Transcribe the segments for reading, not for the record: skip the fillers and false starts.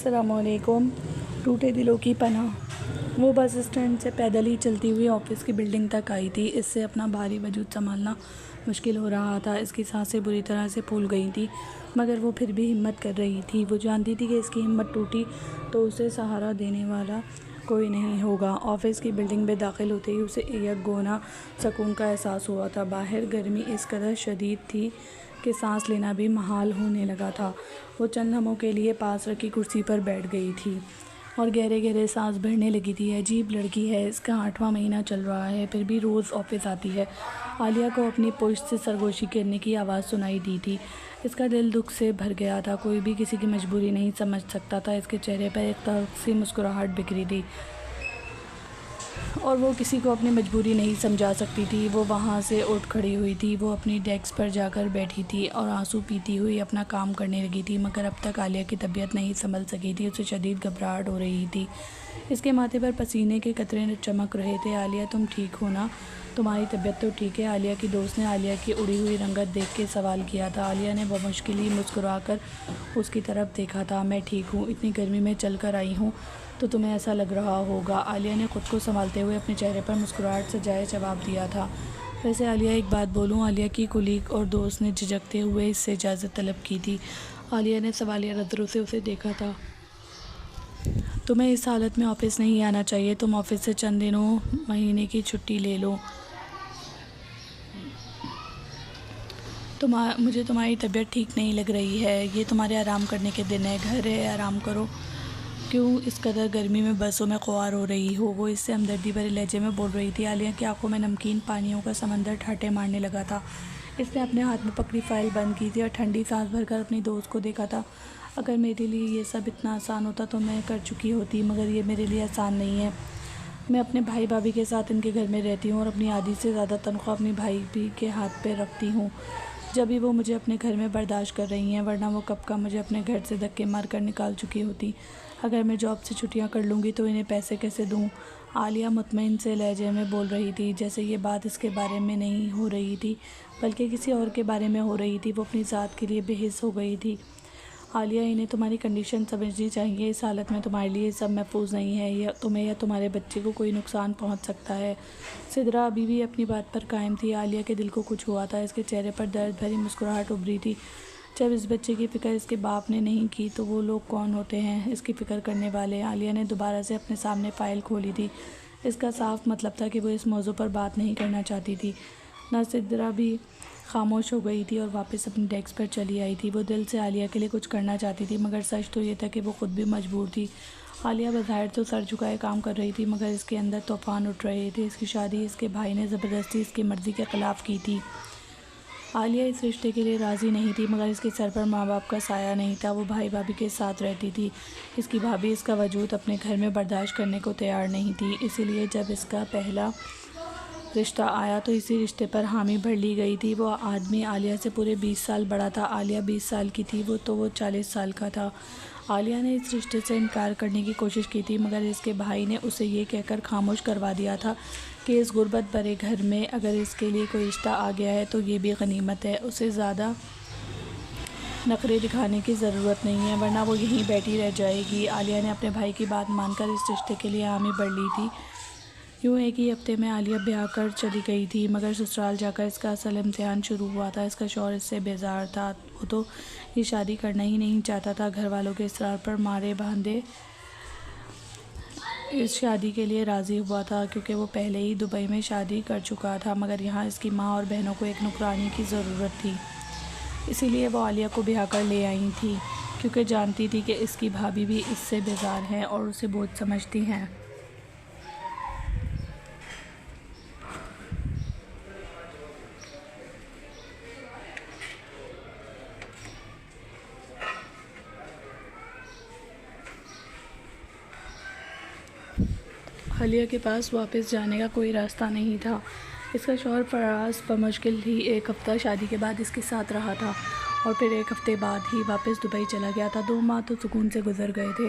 अस्सलामुअलैकुम। टूटे दिलों की पनाह। वो बस स्टैंड से पैदल ही चलती हुई ऑफिस की बिल्डिंग तक आई थी। इससे अपना भारी वजूद संभालना मुश्किल हो रहा था। इसकी सांसें बुरी तरह से फूल गई थी, मगर वो फिर भी हिम्मत कर रही थी। वो जानती थी कि इसकी हिम्मत टूटी तो उसे सहारा देने वाला कोई नहीं होगा। ऑफिस की बिल्डिंग में दाखिल होते ही उसे एक गौना सुकून का एहसास हुआ था। बाहर गर्मी इस कदर शदीद थी कि सांस लेना भी महाल होने लगा था। वो चंद लम्हों के लिए पास रखी कुर्सी पर बैठ गई थी और गहरे गहरे सांस भरने लगी थी। अजीब लड़की है, इसका 8वां महीना चल रहा है, फिर भी रोज़ ऑफिस आती है। आलिया को अपनी पोस्ट से सरगोशी करने की आवाज़ सुनाई दी थी। इसका दिल दुख से भर गया था। कोई भी किसी की मजबूरी नहीं समझ सकता था। इसके चेहरे पर एक तरह सी मुस्कुराहट बिखरी थी और वो किसी को अपनी मजबूरी नहीं समझा सकती थी। वो वहाँ से उठ खड़ी हुई थी। वो अपनी डेस्क पर जाकर बैठी थी और आंसू पीती हुई अपना काम करने लगी थी, मगर अब तक आलिया की तबीयत नहीं संभल सकी थी। उसे शदीद घबराहट हो रही थी। इसके माथे पर पसीने के कतरे चमक रहे थे। आलिया, तुम ठीक हो ना? तुम्हारी तबीयत तो ठीक है? आलिया की दोस्त ने आलिया की उड़ी हुई रंगत देख के सवाल किया था। आलिया ने बमुश्किल ही मुस्कुराकर उसकी तरफ देखा था। मैं ठीक हूँ, इतनी गर्मी में चल कर आई हूँ तो तुम्हें ऐसा लग रहा होगा। आलिया ने ख़ुद को संभालते हुए अपने चेहरे पर मुस्कुराहट सजाए जवाब दिया था। वैसे आलिया, एक बात बोलूँ? आलिया की कुलीग और दोस्त ने झिझकते हुए इससे इजाज़त तलब की थी। आलिया ने सवालिया नज़रों से उसे देखा था। तुम्हें इस हालत में ऑफिस नहीं आना चाहिए। तुम ऑफिस से चंद दिनों महीने की छुट्टी ले लो। मुझे तुम्हारी तबीयत ठीक नहीं लग रही है। ये तुम्हारे आराम करने के दिन है, घर है, आराम करो। क्यों इस कदर गर्मी में बसों में ख्वार हो रही हो? वो इससे हमदर्दी भरे लहजे में बोल रही थी। आलिया की आंखों में नमकीन पानियों का समंदर ठाटे मारने लगा था। इसने अपने हाथ में पकड़ी फाइल बंद की थी और ठंडी सांस भरकर अपनी दोस्त को देखा था। अगर मेरे लिए ये सब इतना आसान होता तो मैं कर चुकी होती, मगर ये मेरे लिए आसान नहीं है। मैं अपने भाई भाभी के साथ इनके घर में रहती हूँ और अपनी आधी से ज़्यादा तनख्वाह अपनी भाई भी के हाथ पे रखती हूँ। जब भी वो मुझे अपने घर में बर्दाश्त कर रही हैं, वरना वो कब का मुझे अपने घर से धक्के मार कर निकाल चुकी होती। अगर मैं जॉब से छुट्टियां कर लूँगी तो इन्हें पैसे कैसे दूँ? आलिया मुतमईन से लहजे में बोल रही थी, जैसे ये बात इसके बारे में नहीं हो रही थी बल्कि किसी और के बारे में हो रही थी। वो अपनी ज़ात के लिए बेहिस हो गई थी। आलिया, इन्हें तुम्हारी कंडीशन समझनी चाहिए। इस हालत में तुम्हारे लिए सब महफूज नहीं है। या तुम्हें या तुम्हारे बच्चे को कोई नुकसान पहुंच सकता है। सिदरा अभी भी अपनी बात पर कायम थी। आलिया के दिल को कुछ हुआ था। इसके चेहरे पर दर्द भरी मुस्कुराहट उभरी थी। जब इस बच्चे की फ़िक्र इसके बाप ने नहीं की तो वो लोग कौन होते हैं इसकी फ़िक्र करने वाले? आलिया ने दोबारा से अपने सामने फ़ाइल खोली थी। इसका साफ मतलब था कि वो इस मौजू पर बात नहीं करना चाहती थी। न सिदरा भी खामोश हो गई थी और वापस अपनी डेस्क पर चली आई थी। वो दिल से आलिया के लिए कुछ करना चाहती थी, मगर सच तो ये था कि वो खुद भी मजबूर थी। आलिया बज़ाहिर तो सर झुकाए काम कर रही थी, मगर इसके अंदर तूफ़ान उठ रहे थे। इसकी शादी इसके भाई ने ज़बरदस्ती इसकी मर्ज़ी के ख़िलाफ़ की थी। आलिया इस रिश्ते के लिए राज़ी नहीं थी, मगर इसके सर पर माँ बाप का साया नहीं था। वो भाई भाभी के साथ रहती थी। इसकी भाभी इसका वजूद अपने घर में बर्दाश्त करने को तैयार नहीं थी। इसीलिए जब इसका पहला रिश्ता आया तो इसी रिश्ते पर हामी भर ली गई थी। वो आदमी आलिया से पूरे 20 साल बड़ा था। आलिया 20 साल की थी, वो 40 साल का था। आलिया ने इस रिश्ते से इनकार करने की कोशिश की थी, मगर इसके भाई ने उसे ये कहकर खामोश करवा दिया था कि इस गुर्बत भरे घर में अगर इसके लिए कोई रिश्ता आ गया है तो ये भी गनीमत है। उसे ज़्यादा नखरे दिखाने की ज़रूरत नहीं है, वरना वो यहीं बैठी रह जाएगी। आलिया ने अपने भाई की बात मानकर इस रिश्ते के लिए हामी भर ली थी। यूँ एक ही हफ्ते में आलिया ब्याह कर चली गई थी, मगर ससुराल जाकर इसका असल इम्तिहान शुरू हुआ था। इसका शौहर इससे बेजार था। वो तो ये शादी करना ही नहीं चाहता था। घर वालों के इसरार पर मारे बांधे इस शादी के लिए राज़ी हुआ था, क्योंकि वो पहले ही दुबई में शादी कर चुका था। मगर यहाँ इसकी माँ और बहनों को एक नौकरानी की ज़रूरत थी। इसीलिए वो आलिया को ब्याह कर ले आई थी, क्योंकि जानती थी कि इसकी भाभी भी इससे बेजार हैं और उसे बोझ समझती हैं। आलिया के पास वापस जाने का कोई रास्ता नहीं था। इसका शौहर फराज बमुश्किल ही एक हफ़्ता शादी के बाद इसके साथ रहा था और फिर एक हफ़्ते बाद ही वापस दुबई चला गया था। 2 माह तो सुकून से गुजर गए थे।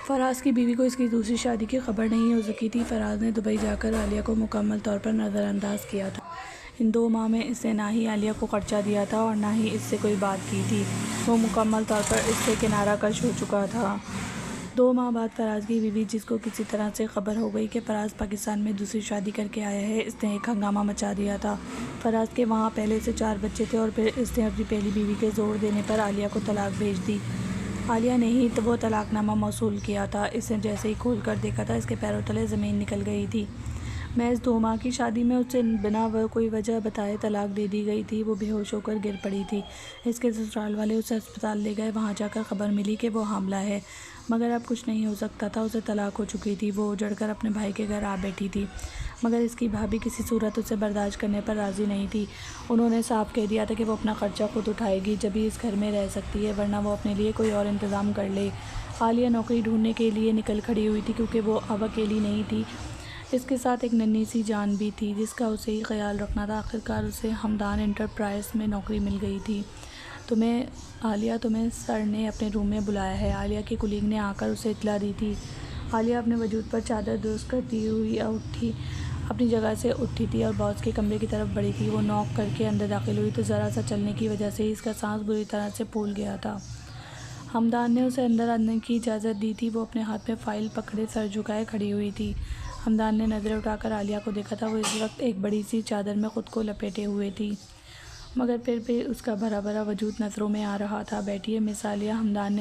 फराज की बीवी को इसकी दूसरी शादी की खबर नहीं हो सकी थी। फराज ने दुबई जाकर आलिया को मुकम्मल तौर पर नज़रअंदाज किया था। इन 2 माह में इसने ना ही आलिया को खर्चा दिया था और ना ही इससे कोई बात की थी। वो मुकम्मल तौर पर इससे किनारा कश हो चुका था। 2 माह बाद फराज की बीवी, जिसको किसी तरह से खबर हो गई कि फराज पाकिस्तान में दूसरी शादी करके आया है, इसने एक हंगामा मचा दिया था। फराज के वहाँ पहले से 4 बच्चे थे और फिर इसने अपनी पहली बीवी के ज़ोर देने पर आलिया को तलाक भेज दी। आलिया ने ही तो वो तलाकनामा मौसूल किया था। इसने जैसे ही खोल कर देखा था, इसके पैरों तले ज़मीन निकल गई थी। महज 2 माह की शादी में उसे बिना कोई वजह बताए तलाक दे दी गई थी। वो बेहोश होकर गिर पड़ी थी। इसके ससुराल वाले उसे अस्पताल ले गए। वहाँ जाकर खबर मिली कि वो हामला है, मगर अब कुछ नहीं हो सकता था। उसे तलाक हो चुकी थी। वो उजड़कर अपने भाई के घर आ बैठी थी, मगर इसकी भाभी किसी सूरत उसे बर्दाश्त करने पर राज़ी नहीं थी। उन्होंने साफ कह दिया था कि वो अपना ख़र्चा खुद उठाएगी जब भी इस घर में रह सकती है, वरना वो अपने लिए कोई और इंतज़ाम कर ले। आलिया नौकरी ढूंढने के लिए निकल खड़ी हुई थी, क्योंकि वो अब अकेली नहीं थी। इसके साथ एक नन्ही सी जान भी थी, जिसका उसे ही ख्याल रखना था। आखिरकार उसे हमदान एंटरप्राइज में नौकरी मिल गई थी। तुम्हें सर ने अपने रूम में बुलाया है, आलिया की कुलीग ने आकर उसे इत्तला दी थी। आलिया अपने वजूद पर चादर दुरुस्त करती हुई अपनी जगह से उठी थी और बॉस के कमरे की तरफ बढ़ी थी। वो नॉक करके अंदर दाखिल हुई तो ज़रा सा चलने की वजह से ही इसका सांस बुरी तरह से फूल गया था। हमदान ने उसे अंदर आने की इजाज़त दी थी। वो अपने हाथ में फ़ाइल पकड़े सर झुकाए खड़ी हुई थी। हमदान ने नज़रें उठाकर आलिया को देखा था। वो इस वक्त एक बड़ी सी चादर में ख़ुद को लपेटे हुए थी, मगर फिर भी उसका भरा भरा वजूद नज़रों में आ रहा था। बैठिए मिस आलिया। हमदान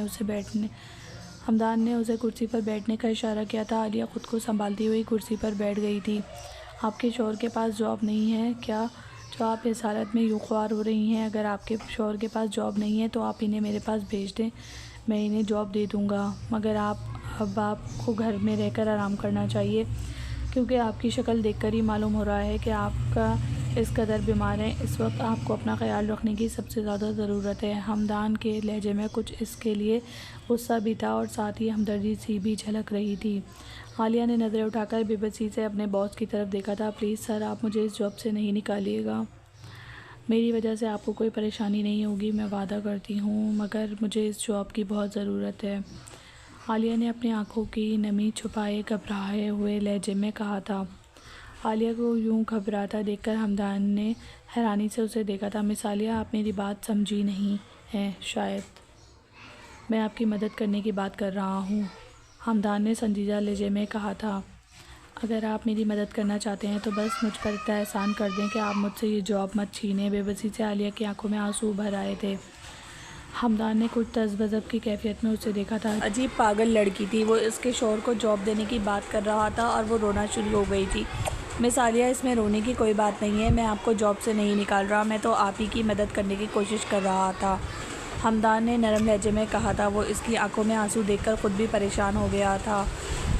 ने उसे कुर्सी पर बैठने का इशारा किया था। आलिया खुद को संभालती हुई कुर्सी पर बैठ गई थी। आपके शौहर के पास जॉब नहीं है क्या, जो आप इस हालत में यूँ ख्वार हो रही हैं? अगर आपके शौहर के पास जॉब नहीं है तो आप इन्हें मेरे पास भेज दें, मैं इन्हें जॉब दे दूँगा। मगर अब आपको घर में रहकर आराम करना चाहिए, क्योंकि आपकी शक्ल देखकर ही मालूम हो रहा है कि आपका इस कदर बीमार हैं। इस वक्त आपको अपना ख्याल रखने की सबसे ज़्यादा ज़रूरत है। हमदान के लहजे में कुछ इसके लिए गुस्सा भी था और साथ ही हमदर्दी सी भी झलक रही थी। आलिया ने नज़रें उठाकर बेबसी से अपने बॉस की तरफ देखा था। प्लीज़ सर, आप मुझे इस जॉब से नहीं निकालिएगा। मेरी वजह से आपको कोई परेशानी नहीं होगी, मैं वादा करती हूँ, मगर मुझे इस जॉब की बहुत ज़रूरत है। आलिया ने अपनी आंखों की नमी छुपाए घबराए हुए लहजे में कहा था। आलिया को यूं घबराता देखकर हमदान ने हैरानी से उसे देखा था। मिस आलिया, आप मेरी बात समझी नहीं हैं शायद। मैं आपकी मदद करने की बात कर रहा हूँ, हमदान ने संजीदा लहजे में कहा था। अगर आप मेरी मदद करना चाहते हैं तो बस मुझ पर इतना एहसान कर दें कि आप मुझसे ये जॉब मत छीनें। बेबसी से आलिया की आंखों में आंसू भर आए थे। हमदान ने कुछ तज़बज़ब की कैफियत में उसे देखा था। अजीब पागल लड़की थी वो। इसके शौहर को जॉब देने की बात कर रहा था और वो रोना शुरू हो गई थी। मिस आलिया, इसमें रोने की कोई बात नहीं है। मैं आपको जॉब से नहीं निकाल रहा, मैं तो आप ही की मदद करने की कोशिश कर रहा था, हमदान ने नरम लहजे में कहा था। वो इसकी आंखों में आंसू देखकर ख़ुद भी परेशान हो गया था।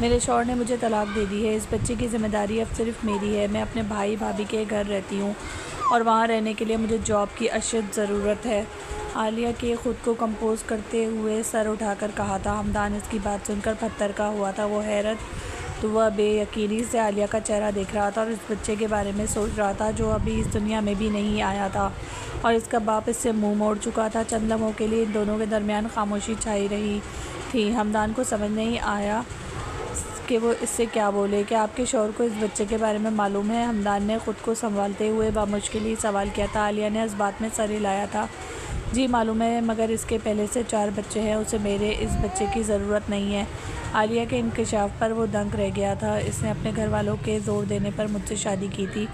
मेरे शौहर ने मुझे तलाक दे दी है। इस बच्चे की ज़िम्मेदारी अब सिर्फ मेरी है। मैं अपने भाई भाभी के घर रहती हूँ और वहाँ रहने के लिए मुझे जॉब की अशद ज़रूरत है। आलिया के ख़ुद को कंपोज करते हुए सर उठाकर कहा था। हमदान इसकी बात सुनकर पत्थर का हुआ था। वो हैरत तो वह बेयकीनी से आलिया का चेहरा देख रहा था और इस बच्चे के बारे में सोच रहा था जो अभी इस दुनिया में भी नहीं आया था और इसका बाप इससे मुंह मोड़ चुका था। चंद लम्हों के लिए इन दोनों के दरमियान खामोशी छाई रही थी। हमदान को समझ नहीं आया कि वो इससे क्या बोले। कि आपके शौहर को इस बच्चे के बारे में मालूम है? हमदान ने ख़ुद को संभालते हुए बामुश्किल ही सवाल किया था। आलिया ने इस बात में सर हिलाया था। जी मालूम है, मगर इसके पहले से 4 बच्चे हैं। उसे मेरे इस बच्चे की ज़रूरत नहीं है। आलिया के इंकशाफ पर वो दंग रह गया था। इसने अपने घर वालों के ज़ोर देने पर मुझसे शादी की थी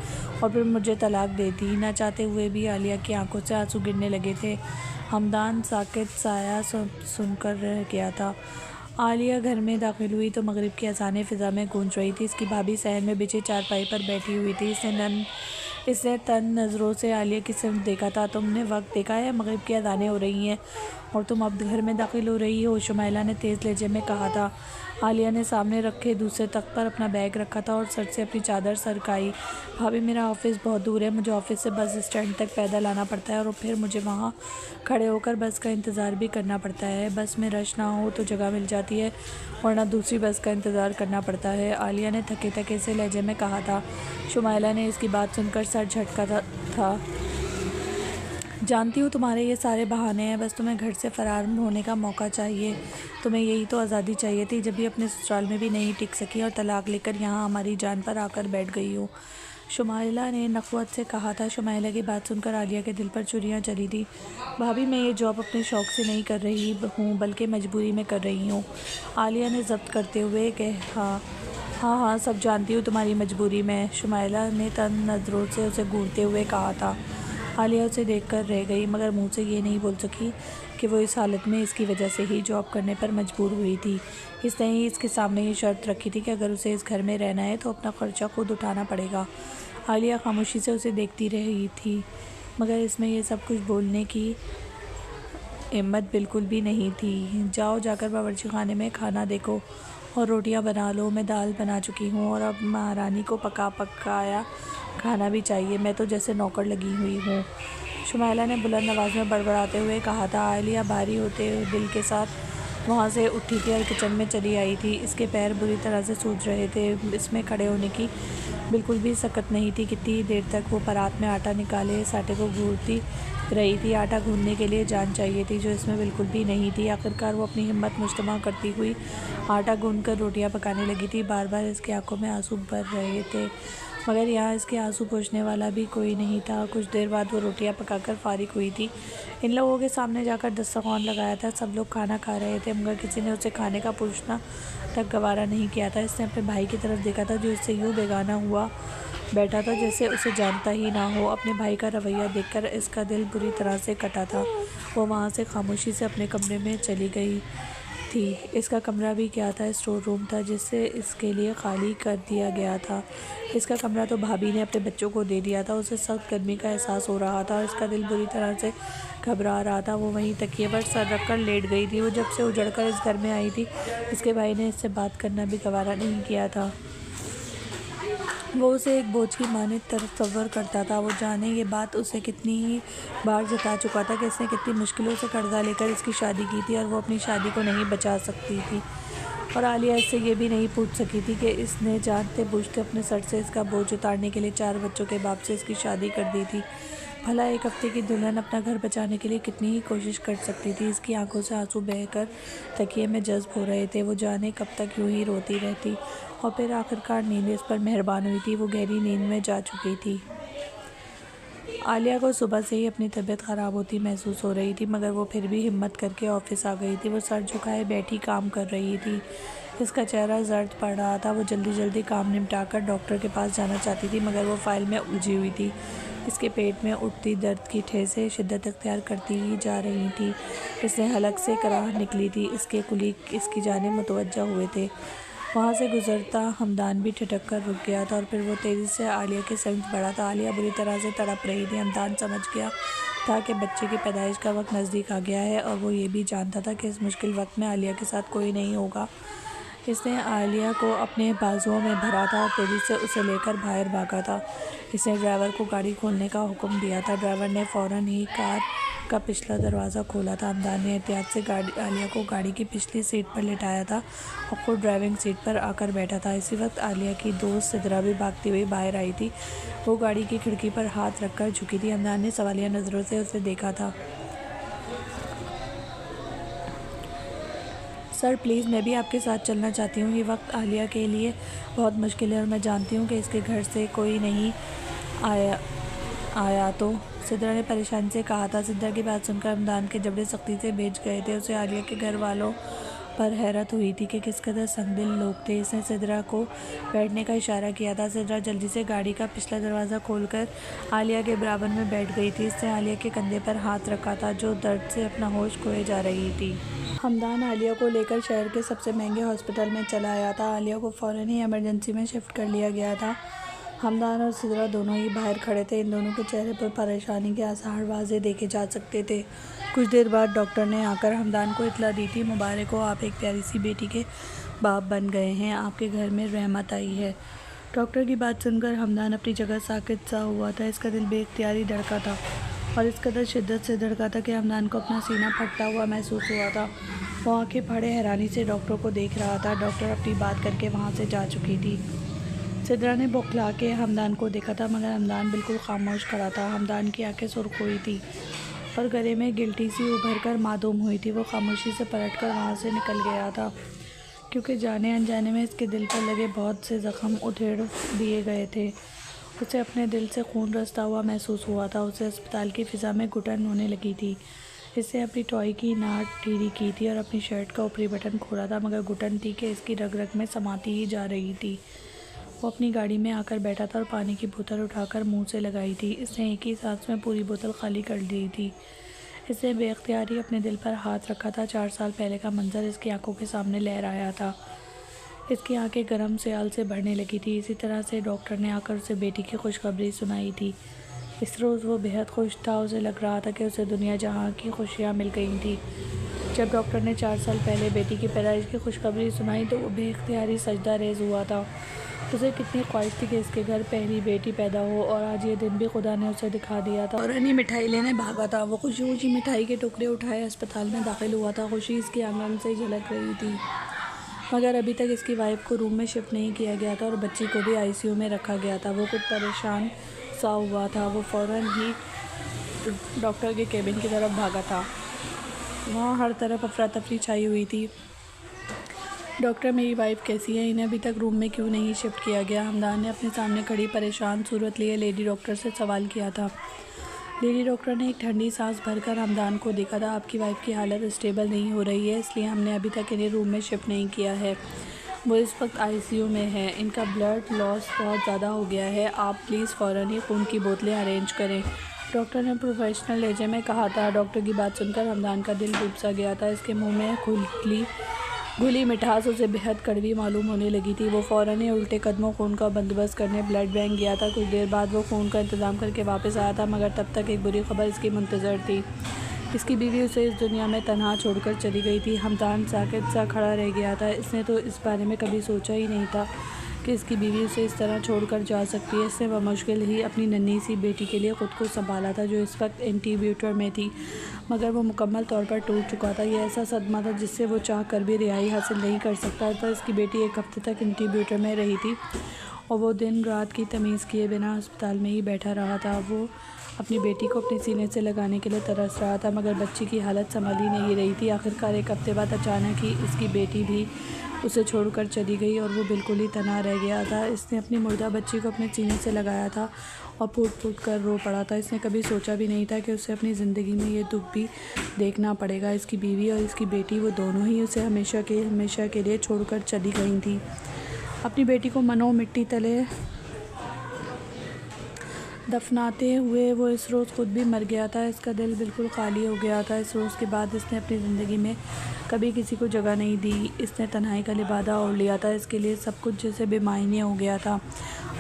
और फिर मुझे तलाक दे दी। ना चाहते हुए भी आलिया की आंखों से आंसू गिरने लगे थे। हमदान साकित साया सुनकर रह गया था। आलिया घर में दाखिल हुई तो मगरिब की अज़ानें फ़िज़ा में गूंज रही थी। इसकी भाभी सहन में बिछी चारपाई पर बैठी हुई थी। इसने तन नज़रों से आलिया की सिर्फ देखा था। तुमने वक्त देखा है? मगरिब की अज़ानें हो रही हैं और तुम अब घर में दाखिल हो रही हो, शुमाइला ने तेज़ लहजे में कहा था। आलिया ने सामने रखे दूसरे तख्त पर अपना बैग रखा था और सर से अपनी चादर सरकाई। भाभी, मेरा ऑफ़िस बहुत दूर है। मुझे ऑफ़िस से बस स्टैंड तक पैदल आना पड़ता है और फिर मुझे वहाँ खड़े होकर बस का इंतज़ार भी करना पड़ता है। बस में रश ना हो तो जगह मिल जाती है, वरना दूसरी बस का इंतज़ार करना पड़ता है, आलिया ने थके थके से लहजे में कहा था। शुमाइला ने इसकी बात सुनकर सर झटका था। जानती हूँ तुम्हारे ये सारे बहाने हैं, बस तुम्हें घर से फ़रार होने का मौका चाहिए। तुम्हें यही तो आज़ादी चाहिए थी, जब भी अपने ससुराल में भी नहीं टिक सकी और तलाक लेकर यहाँ हमारी जान पर आकर बैठ गई हो। शुमाइला ने नखवत से कहा था। शुमाइला की बात सुनकर आलिया के दिल पर छुरियां चली थी। भाभी, मैं ये जॉब अपने शौक़ से नहीं कर रही हूँ बल्कि मजबूरी में कर रही हूँ, आलिया ने ज़ब्त करते हुए कहा। हाँ हाँ, सब जानती हूँ तुम्हारी मजबूरी में, शुमाइला ने तंग नज़रों से उसे घूरते हुए कहा था। आलिया उसे देखकर रह गई, मगर मुंह से ये नहीं बोल सकी कि वो इस हालत में इसकी वजह से ही जॉब करने पर मजबूर हुई थी। इसने ही इसके सामने ये शर्त रखी थी कि अगर उसे इस घर में रहना है तो अपना खर्चा खुद उठाना पड़ेगा। आलिया खामोशी से उसे देखती रही थी, मगर इसमें ये सब कुछ बोलने की हिम्मत बिल्कुल भी नहीं थी। जाओ, जाकर बावर्ची खाने में खाना देखो और रोटियां बना लो। मैं दाल बना चुकी हूँ और अब महारानी को पकाया खाना भी चाहिए। मैं तो जैसे नौकर लगी हुई हूँ, शुमाइला ने बुलंद आवाज़ में बड़बड़ाते हुए कहा था। आलिया भारी होते हुए दिल के साथ वहाँ से उठी थी और किचन में चली आई थी। इसके पैर बुरी तरह से सूज रहे थे, इसमें खड़े होने की बिल्कुल भी सकत नहीं थी। कितनी देर तक वो परात में आटा निकाले इस आटे को गूंथती रही थी। आटा गूंथने के लिए जान चाहिए थी, जो इसमें बिल्कुल भी नहीं थी। आखिरकार वो अपनी हिम्मत मुजतमा करती हुई आटा गूंथकर रोटियां पकाने लगी थी। बार बार इसकी आंखों में आंसू भर रहे थे, मगर यहाँ इसके आंसू पोंछने वाला भी कोई नहीं था। कुछ देर बाद वो रोटियां पकाकर फारिग हुई थी। इन लोगों के सामने जाकर दस्तरखान लगाया था। सब लोग खाना खा रहे थे, मगर किसी ने उसे खाने का पूछना तक गवारा नहीं किया था। इसने अपने भाई की तरफ देखा था, जो इससे यूँ बेगाना हुआ बैठा था जैसे उसे जानता ही ना हो। अपने भाई का रवैया देखकर इसका दिल बुरी तरह से कटा था। वो वहाँ से खामोशी से अपने कमरे में चली गई थी। इसका कमरा भी क्या था, स्टोर रूम था जिसे इसके लिए खाली कर दिया गया था। इसका कमरा तो भाभी ने अपने बच्चों को दे दिया था। उसे सख्त गर्मी का एहसास हो रहा था और इसका दिल बुरी तरह से घबरा रहा था। वो वहीं तकिए पर सर रखकर लेट गई थी। वो जब से उजड़कर इस घर में आई थी, इसके भाई ने इससे बात करना भी गवारा नहीं किया था। वो उसे एक बोझ की माने तस्वर करता था। वो जाने ये बात उसे कितनी ही बार जता चुका था कि इसने कितनी मुश्किलों से कर्जा लेकर इसकी शादी की थी और वो अपनी शादी को नहीं बचा सकती थी। और आलिया इससे ये भी नहीं पूछ सकी थी कि इसने जानते बूझते अपने सर से इसका बोझ उतारने के लिए 4 बच्चों के बाप से इसकी शादी कर दी थी। भला एक हफ्ते की दुल्हन अपना घर बचाने के लिए कितनी ही कोशिश कर सकती थी। इसकी आंखों से आंसू बहकर तकिए में जज्ब हो रहे थे। वो जाने कब तक यूं ही रोती रहती और फिर आखिरकार नींद इस पर मेहरबान हुई थी। वो गहरी नींद में जा चुकी थी। आलिया को सुबह से ही अपनी तबीयत ख़राब होती महसूस हो रही थी, मगर वो फिर भी हिम्मत करके ऑफिस आ गई थी। वो सर झुकाए बैठी काम कर रही थी। इसका चेहरा जर्द पड़ रहा था। वो जल्दी जल्दी काम निपटाकर डॉक्टर के पास जाना चाहती थी, मगर वो फाइल में उलझी हुई थी। इसके पेट में उठती दर्द की ठेसें शिद्दत इख्तियार करती ही जा रही थी। इसने हलक से कराह निकली थी। इसके कुलीग इसकी जानिब मुतवज्जा हुए थे। वहाँ से गुजरता हमदान भी ठिठक कर रुक गया था और फिर वो तेज़ी से आलिया के समीप बढ़ा था। आलिया बुरी तरह से तड़प रही थी। हमदान समझ गया था कि बच्चे की पैदाइश का वक्त नज़दीक आ गया है और वो ये भी जानता था कि इस मुश्किल वक्त में आलिया के साथ कोई नहीं होगा। इसने आलिया को अपने बाजुओं में भरा था और तेज़ी से उसे लेकर बाहर भागा था। इसने ड्राइवर को गाड़ी खोलने का हुक्म दिया था। ड्राइवर ने फ़ौरन ही कार का पिछला दरवाज़ा खोला था। हमदान ने एहतियात से आलिया को गाड़ी की पिछली सीट पर लेटाया था और ख़ुद ड्राइविंग सीट पर आकर बैठा था। इसी वक्त आलिया की दोस्त सिद्रा भी भागती हुई बाहर आई थी। वो गाड़ी की खिड़की पर हाथ रखकर झुकी थी। हमदान ने सवालिया नज़रों से उसे देखा था। सर प्लीज़, मैं भी आपके साथ चलना चाहती हूँ। ये वक्त आलिया के लिए बहुत मुश्किल है और मैं जानती हूँ कि इसके घर से कोई नहीं आया तो, सिद्रा ने परेशानी से कहा था। सिद्रा की बात सुनकर हमदान के जबड़े सख्ती से बेच गए थे। उसे आलिया के घर वालों पर हैरत हुई थी कि किस कदर संगदिल लोग थे। इसने सिद्रा को बैठने का इशारा किया था। सिद्रा जल्दी से गाड़ी का पिछला दरवाज़ा खोलकर आलिया के बराबर में बैठ गई थी। इसने आलिया के कंधे पर हाथ रखा था, जो दर्द से अपना होश खोए जा रही थी। हमदान आलिया को लेकर शहर के सबसे महंगे हॉस्पिटल में चला आया था। आलिया को फ़ौरन ही इमरजेंसी में शिफ्ट कर लिया गया था। हमदान और सिद्रा दोनों ही बाहर खड़े थे। इन दोनों के चेहरे पर परेशानी के आसार वाज़े देखे जा सकते थे। कुछ देर बाद डॉक्टर ने आकर हमदान को इत्तला दी थी। मुबारक हो, आप एक प्यारी सी बेटी के बाप बन गए हैं। आपके घर में रहमत आई है। डॉक्टर की बात सुनकर हमदान अपनी जगह साकित सा हुआ था। इसका दिल बेख्तियारी धड़का था और इस कदर शिद्दत से धड़का था कि हमदान को अपना सीना फटता हुआ महसूस हुआ था। वो आंखें फाड़े हैरानी से डॉक्टर को देख रहा था। डॉक्टर अपनी बात करके वहाँ से जा चुकी थी। सिद्रा ने बौखला के हमदान को देखा था, मगर हमदान बिल्कुल खामोश खड़ा था। हमदान की आंखें सुर्ख हुई थी और गले में गिल्टी सी उभर कर मासूम हुई थी। वो खामोशी से पलटकर वहाँ से निकल गया था, क्योंकि जाने अनजाने में इसके दिल पर लगे बहुत से ज़ख्म उधेड़ दिए गए थे उसे अपने दिल से खून रिसता हुआ महसूस हुआ था। उसे अस्पताल की फ़िज़ा में घुटन होने लगी थी। इसने अपनी टॉय की नाक ढीली की थी और अपनी शर्ट का ऊपरी बटन खोला था, मगर घुटन थी कि इसकी रग रग में समाती ही जा रही थी। वो अपनी गाड़ी में आकर बैठा था और पानी की बोतल उठाकर मुंह से लगाई थी। इसने एक ही सांस में पूरी बोतल खाली कर दी थी। इसने बेख्तियार ही अपने दिल पर हाथ रखा था। 4 साल पहले का मंजर इसकी आंखों के सामने लहराया था। इसकी आंखें गर्म स्याल से भरने लगी थी। इसी तरह से डॉक्टर ने आकर उसे बेटी की खुशखबरी सुनाई थी। इस रोज़ वो बेहद खुश था। उसे लग रहा था कि उसे दुनिया जहां की खुशियां मिल गई थी। जब डॉक्टर ने 4 साल पहले बेटी की पैदाइश की खुशखबरी सुनाई तो वो बेख्तियारी सजदा रेज़ हुआ था। उसे कितनी ख्वाहिश थी कि इसके घर पहली बेटी पैदा हो, और आज ये दिन भी खुदा ने उसे दिखा दिया था। और अन्य मिठाई लेने भागा था। वो खुशी खुशी मिठाई के टुकड़े उठाए अस्पताल में दाखिल हुआ था। खुशी इसकी आंगन से झलक रही थी, मगर अभी तक इसकी वाइफ को रूम में शिफ्ट नहीं किया गया था और बच्ची को भी आईसीयू में रखा गया था। वो कुछ परेशान सा हुआ था। वो फ़ौरन ही डॉक्टर के केबिन की तरफ भागा था। वहाँ हर तरफ अफरा तफरी छाई हुई थी। डॉक्टर, मेरी वाइफ कैसी है? इन्हें अभी तक रूम में क्यों नहीं शिफ्ट किया गया? हमदान ने अपने सामने खड़ी परेशान सूरत लिए लेडी डॉक्टर से सवाल किया था। लेडी डॉक्टर ने एक ठंडी सांस भरकर हमदान को देखा था। आपकी वाइफ की हालत स्टेबल नहीं हो रही है, इसलिए हमने अभी तक इन्हें रूम में शिफ्ट नहीं किया है। वो इस वक्त आईसीयू में है। इनका ब्लड लॉस बहुत ज़्यादा हो गया है। आप प्लीज़ फ़ौरन ही खून की बोतलें अरेंज करें, डॉक्टर ने प्रोफेशनल लहजे में कहा था। डॉक्टर की बात सुनकर हमदान का दिल डूब सा गया था। इसके मुंह में घुली मिठास उसे बेहद कड़वी मालूम होने लगी थी। वो फ़ौरन ही उल्टे कदमों खून का बंदोबस्त करने ब्लड बैंक गया था। कुछ देर बाद वो खून का इंतज़ाम करके वापस आया था, मगर तब तक एक बुरी खबर इसकी मुंतज़र थी। इसकी बीवी उसे इस दुनिया में तन्हा छोड़कर चली गई थी। हमदान साकित सा खड़ा रह गया था। इसने तो इस बारे में कभी सोचा ही नहीं था कि इसकी बीवी उसे इस तरह छोड़कर जा सकती है। इसने बमुश्किल ही अपनी नन्ही सी बेटी के लिए ख़ुद को संभाला था, जो इस वक्त इंक्यूबेटर में थी, मगर वो मुकम्मल तौर पर टूट चुका था। यह ऐसा सदमा था जिससे वो चाह कर भी रिहाई हासिल नहीं कर सकता था। इसकी बेटी 1 हफ्ते तक इंक्यूबेटर में रही थी और वो दिन रात की तमीज़ किए बिना अस्पताल में ही बैठा रहा था। वो अपनी बेटी को अपने सीने से लगाने के लिए तरस रहा था, मगर बच्ची की हालत संभल ही नहीं रही थी। आखिरकार 1 हफ्ते बाद अचानक ही इसकी बेटी भी उसे छोड़कर चली गई और वो बिल्कुल ही तन्हा रह गया था। इसने अपनी मुर्दा बच्ची को अपने सीने से लगाया था और फूट फूट कर रो पड़ा था। इसने कभी सोचा भी नहीं था कि उसे अपनी ज़िंदगी में ये दुख भी देखना पड़ेगा। इसकी बीवी और इसकी बेटी, वो दोनों ही उसे हमेशा के लिए छोड़कर चली गई थी। अपनी बेटी को मनो मिट्टी तले दफनाते हुए वो इस रोज़ ख़ुद भी मर गया था। इसका दिल बिल्कुल खाली हो गया था। इस रोज़ के बाद इसने अपनी ज़िंदगी में कभी किसी को जगह नहीं दी। इसने तन्हाई का लिबादा ओढ़ लिया था। इसके लिए सब कुछ जैसे बेमायने हो गया था।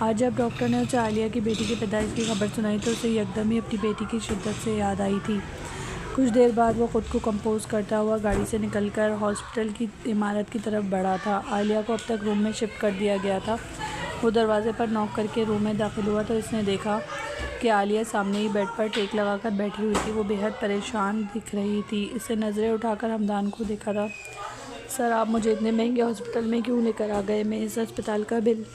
आज जब डॉक्टर ने उसे आलिया की बेटी की पैदाइश की खबर सुनाई तो उसे यकदम ही अपनी बेटी की शिद्दत से याद आई थी। कुछ देर बाद वो ख़ुद को कंपोज करता हुआ गाड़ी से निकलकर हॉस्पिटल की इमारत की तरफ बढ़ा था। आलिया को अब तक रूम में शिफ्ट कर दिया गया था। वो दरवाजे पर नॉक करके रूम में दाखिल हुआ तो इसने देखा कि आलिया सामने ही बेड पर टेक लगाकर बैठी हुई थी। वो बेहद परेशान दिख रही थी। इसे नज़रें उठाकर हमदान को देखा था। सर, आप मुझे इतने महंगे हॉस्पिटल में क्यों लेकर आ गए? मैं इस अस्पताल का बिल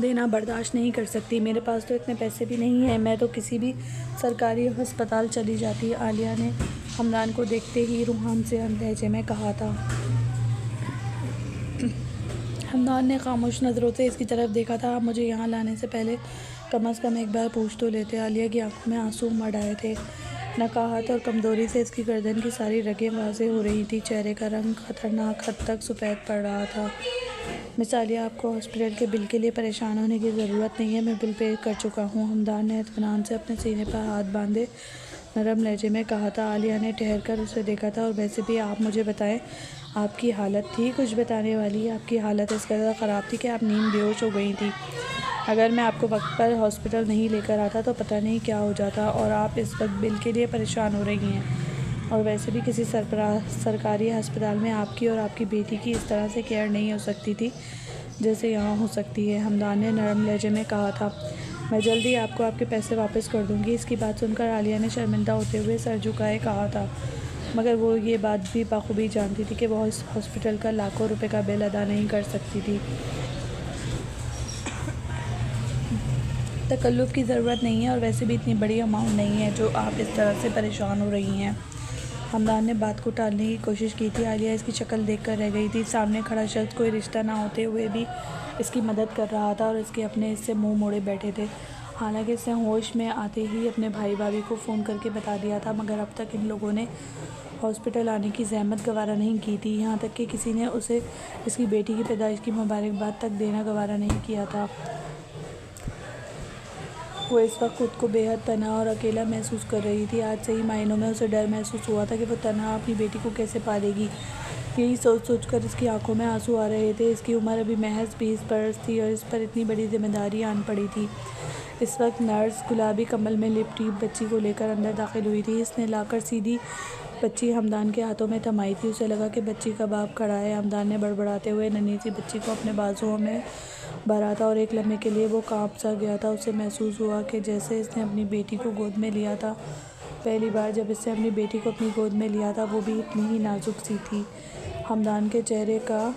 देना बर्दाश्त नहीं कर सकती। मेरे पास तो इतने पैसे भी नहीं हैं। मैं तो किसी भी सरकारी अस्पताल चली जाती, आलिया ने हमदान को देखते ही रूहान से लहजे में कहा था। हमदान ने खामोश नज़रों से इसकी तरफ देखा था। आप मुझे यहाँ लाने से पहले कम से कम एक बार पूछ तो लेते। आलिया की आंखों में आंसू उमड़ आए थे। नकाहत और कमज़ोरी से इसकी गर्दन की सारी रगें वाज़ेह हो रही थी। चेहरे का रंग ख़तरनाक हद तक सफ़ेद पड़ रहा था। मिस आलिया, आपको हॉस्पिटल के बिल के लिए परेशान होने की ज़रूरत नहीं है। मैं बिल पे कर चुका हूँ। हमदान ने इत्मीनान से अपने सीने पर हाथ बांधे नरम लहजे में कहा था। आलिया ने ठहर कर उसे देखा था। और वैसे भी आप मुझे बताएं, आपकी हालत थी कुछ बताने वाली? आपकी हालत इस कदर ख़राब थी कि आप नींद बेहोश हो गई थी। अगर मैं आपको वक्त पर हॉस्पिटल नहीं लेकर आता तो पता नहीं क्या हो जाता। और आप इस वक्त बिल के लिए परेशान हो रही हैं। और वैसे भी किसी सरकारी अस्पताल में आपकी और आपकी बेटी की इस तरह से केयर नहीं हो सकती थी जैसे यहाँ हो सकती है, हमदान ने नरम लहजे में कहा था। मैं जल्दी आपको आपके पैसे वापस कर दूँगी। इसकी बात सुनकर आलिया ने शर्मिंदा होते हुए सर झुकाए कहा था, मगर वो ये बात भी बखूबी जानती थी कि वह इस हॉस्पिटल का लाखों रुपए का बिल अदा नहीं कर सकती थी। तकल्लुफ़ की ज़रूरत नहीं है और वैसे भी इतनी बड़ी अमाउंट नहीं है जो आप इस तरह से परेशान हो रही हैं। हमदान ने बात को टालने की कोशिश की थी। आलिया इसकी शक्ल देखकर रह गई थी। सामने खड़ा शख्स कोई रिश्ता ना होते हुए भी इसकी मदद कर रहा था और इसके अपने इससे मुंह मोड़े बैठे थे। हालांकि इसने होश में आते ही अपने भाई भाभी को फ़ोन करके बता दिया था, मगर अब तक इन लोगों ने हॉस्पिटल आने की ज़हमत गवारा नहीं की थी। यहाँ तक कि किसी ने उसे इसकी बेटी की पैदाइश की मुबारकबाद तक देना गवारा नहीं किया था। वो इस वक्त खुद को बेहद तन्हा और अकेला महसूस कर रही थी। आज सही मायनों में उसे डर महसूस हुआ था कि वो तन्हा अपनी बेटी को कैसे पालेगी। यही सोच सोच कर इसकी आंखों में आंसू आ रहे थे। इसकी उम्र अभी महज 20 बरस थी और इस पर इतनी बड़ी जिम्मेदारी आन पड़ी थी। इस वक्त नर्स गुलाबी कम्बल में लिपटी बच्ची को लेकर अंदर दाखिल हुई थी। इसने लाकर सीधी बच्ची हमदान के हाथों में थमाई थी। उसे लगा कि बच्ची का बाप खड़ा है। हमदान ने बड़बड़ाते हुए नन्ही सी बच्ची को अपने बाजुओं में भरा था और एक लम्हे के लिए वो कांप सा गया था। उसे महसूस हुआ कि जैसे इसने अपनी बेटी को गोद में लिया था। पहली बार जब इसने अपनी बेटी को अपनी गोद में लिया था वो भी इतनी ही नाजुक सी थी। हमदान के चेहरे का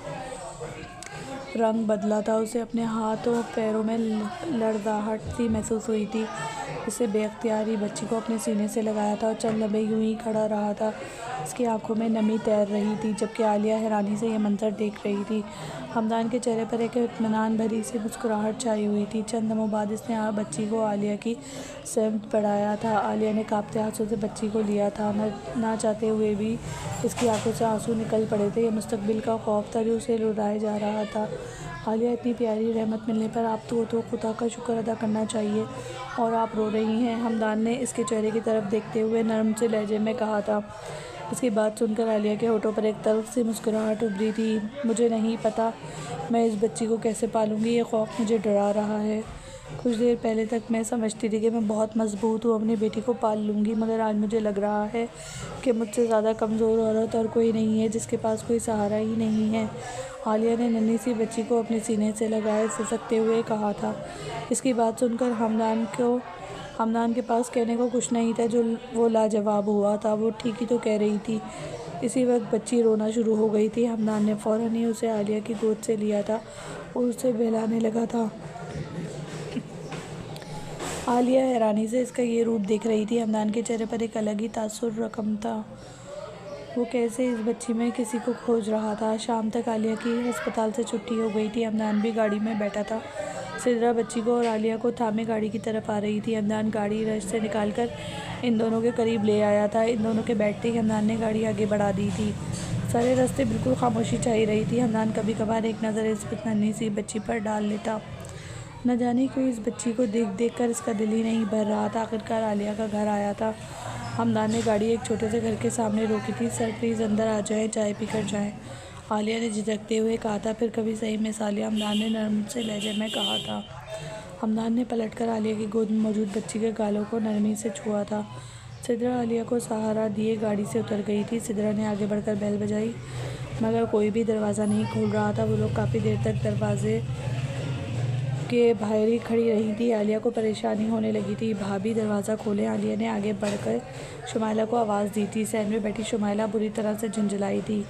रंग बदला था। उसे अपने हाथों पैरों में लड़जाहट सी महसूस हुई थी। इसे बेख्तियार ही बच्ची को अपने सीने से लगाया था और चंद लम्हे यूं ही खड़ा रहा था। इसकी आंखों में नमी तैर रही थी, जबकि आलिया हैरानी से यह मंजर देख रही थी। हमदान के चेहरे पर एक इत्मीनान भरी सी मुस्कुराहट छाई हुई थी। चंद लम्हों बाद इसने बच्ची को आलिया की समेत बढ़ाया था। आलिया ने कांपते हाथों से बच्ची को लिया था। ना चाहते हुए भी इसकी आंखों से आंसू निकल पड़े थे। यह मुस्तकबिल का खौफ था जो उसे रुलाए जा रहा था। आलिया, इतनी प्यारी रहमत मिलने पर आपको तो खुदा का शुक्र अदा करना चाहिए और आप रो रही हैं, हमदान ने इसके चेहरे की तरफ देखते हुए नरम से लहजे में कहा था। इसकी बात सुनकर आलिया के होठों पर एक तल्ख सी मुस्कुराहट उभरी थी। मुझे नहीं पता मैं इस बच्ची को कैसे पालूंगी, ये खौफ मुझे डरा रहा है। कुछ देर पहले तक मैं समझती थी कि मैं बहुत मजबूत हूँ, अपनी बेटी को पाल लूँगी, मगर आज मुझे लग रहा है कि मुझसे ज़्यादा कमज़ोर औरत और कोई नहीं है, जिसके पास कोई सहारा ही नहीं है। आलिया ने नन्ही सी बच्ची को अपने सीने से लगाए सिसकते हुए कहा था। इसकी बात सुनकर हमदान के पास कहने को कुछ नहीं था, जो वो लाजवाब हुआ था। वो ठीक ही तो कह रही थी। इसी वक्त बच्ची रोना शुरू हो गई थी। हमदान ने फ़ौरन ही उसे आलिया की गोद से लिया था और उसे बहलाने लगा था। आलिया हैरानी से इसका ये रूप देख रही थी। हमदान के चेहरे पर एक अलग ही तासुर रकम था। वो कैसे इस बच्ची में किसी को खोज रहा था। शाम तक आलिया की अस्पताल से छुट्टी हो गई थी। हमदान भी गाड़ी में बैठा था। सिदरा बच्ची को और आलिया को थामे गाड़ी की तरफ आ रही थी। हमदान गाड़ी रश से निकालकर इन दोनों के करीब ले आया था। इन दोनों के बैठते ही हमदान ने गाड़ी आगे बढ़ा दी थी। सारे रास्ते बिल्कुल खामोशी छाई रही थी। हमदान कभी कभार एक नज़र इस नन्ही सी बच्ची पर डाल लेता। न जाने क्यों इस बच्ची को देख कर इसका दिल ही नहीं भर रहा था। आखिरकार आलिया का घर आया था। हमदान ने गाड़ी एक छोटे से घर के सामने रोकी थी। सर प्लीज़ अंदर आ जाएं, चाय पी कर जाएँ, आलिया ने झिझकते हुए कहा था। फिर कभी सही में सालिया, हमदान ने नरम से लहजे में कहा था। हमदान ने पलटकर आलिया की गोद में मौजूद बच्ची के गालों को नरमी से छुआ था। सिदरा आलिया को सहारा दिए गाड़ी से उतर गई थी। सिदरा ने आगे बढ़कर बेल बजाई, मगर कोई भी दरवाज़ा नहीं खोल रहा था। वो लोग काफ़ी देर तक दरवाजे के बाहर ही खड़ी रही थी। आलिया को परेशानी होने लगी थी। भाभी दरवाज़ा खोलें, आलिया ने आगे बढ़कर शुमाइला को आवाज़ दी थी। सैन में बैठी शुमाइला बुरी तरह से झुंझलाई थी।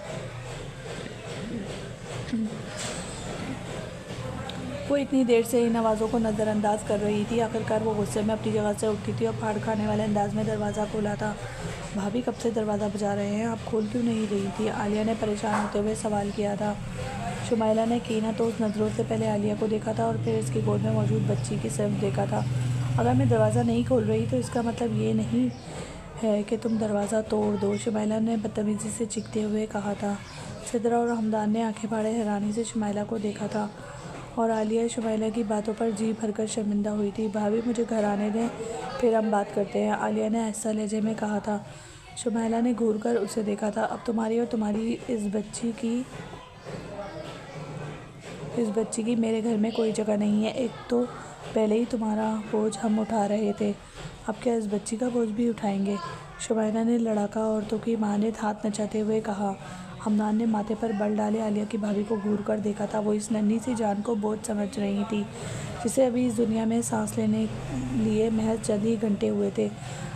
वो इतनी देर से इन आवाज़ों को नज़रअंदाज कर रही थी। आखिरकार वो गुस्से में अपनी जगह से उठी थी और फाड़ खाने वाले अंदाज में दरवाज़ा खोला था। भाभी कब से दरवाज़ा बजा रहे हैं, आप खोल क्यों नहीं रही थी, आलिया ने परेशान होते हुए सवाल किया था। शुमाइला ने कीना तो उस नज़रों से पहले आलिया को देखा था और फिर इसकी गोद में मौजूद बच्ची की तरफ देखा था। अगर मैं दरवाज़ा नहीं खोल रही तो इसका मतलब ये नहीं है कि तुम दरवाज़ा तोड़ दो, शुमाइला ने बदतमीज़ी से चीखते हुए कहा था। सिदरा और हमदान ने आंखें फाड़े हैरानी से शुमाइला को देखा था और आलिया शुमाइला की बातों पर जी भरकर शर्मिंदा हुई थी। भाभी मुझे घर आने दें, फिर हम बात करते हैं, आलिया ने आहिस्ता लहजे में कहा था। शुमाइला ने घूर कर उसे देखा था। अब तुम्हारी और तुम्हारी इस बच्ची की मेरे घर में कोई जगह नहीं है। एक तो पहले ही तुम्हारा बोझ हम उठा रहे थे, अब क्या इस बच्ची का बोझ भी उठाएंगे, शुमाइला ने लड़ाका औरतों की मानद हाथ नचाते हुए कहा। हमदान ने माथे पर बल डाले आलिया की भाभी को घूर कर देखा था। वो इस नन्ही सी जान को बोझ समझ रही थी, जिसे अभी इस दुनिया में सांस लेने लिए महज चंद ही घंटे हुए थे।